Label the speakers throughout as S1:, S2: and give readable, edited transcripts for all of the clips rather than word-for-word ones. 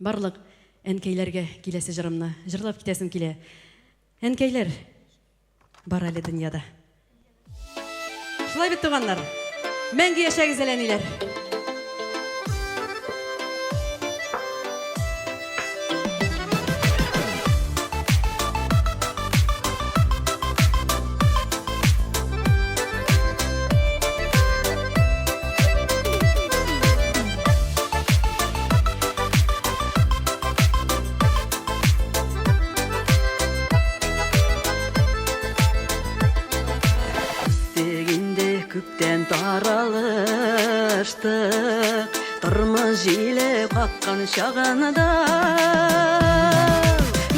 S1: Барлык әнкәйләргә киләсе җырымны җырлап китәсем килә. Әнкәйләр бар әле дөньяда. Шулай бит, туганнар. Мәңге яшәгез, әниләр.
S2: Күптен таралыштық, тұрмыз желеп қаққан шағанада.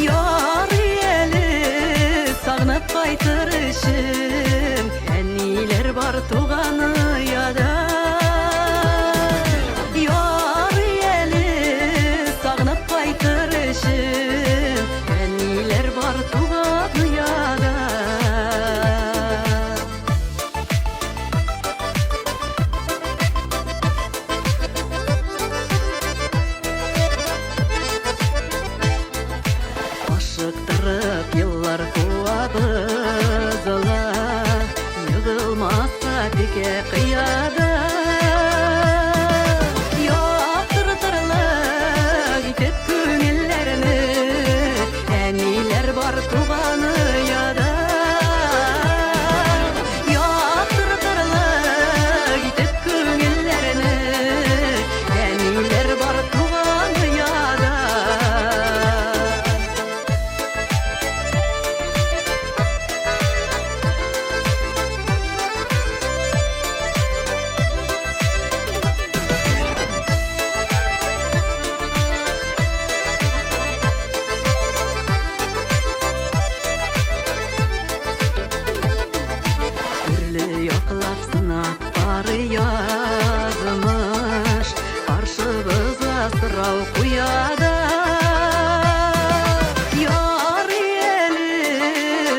S2: Яр елі сағынып қайтыр үшін, әнилер бар туғаны яда. Яр елі сағынып қайтыр үшін, әнилер бар туғаны яда. Yıllar kuvabızıla, yığılmazsa peke kıyada. Yaktırtırlık itip köngüllerini, әнилер бар туғаны яда. Yaktırtırlık itip köngüllerini, әнилер бар туғаны яда. Yoklap sınaq bari yazmış, qarşımıza sırau kuyada. Yar eli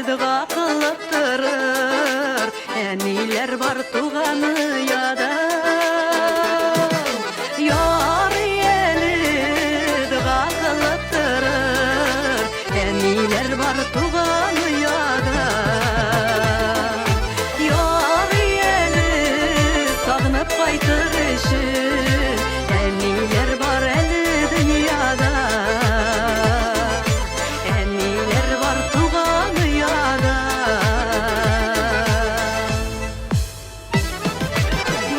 S2: dığa qılıb durur, әнилер бар туғаны яда. Yar eli dığa qılıb durur, әнилер бар туғаны яда. Sağınıp kaytır üçün, әнилер бар әлі dünyada. Әнилер бар туғаны яда.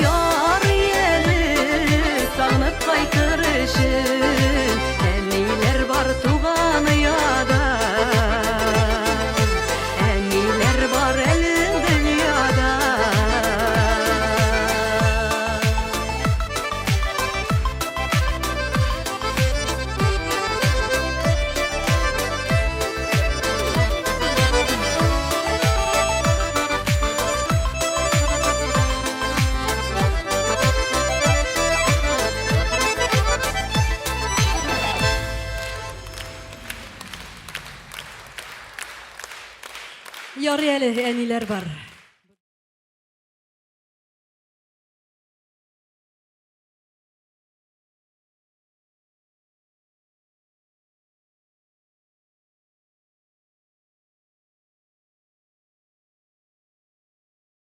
S2: Яр елі сағынып кайтыр үшін, әнилер бар туғаны яда. Әнилер бар әлі dünyada.
S1: Ярый әле, әниләр бар.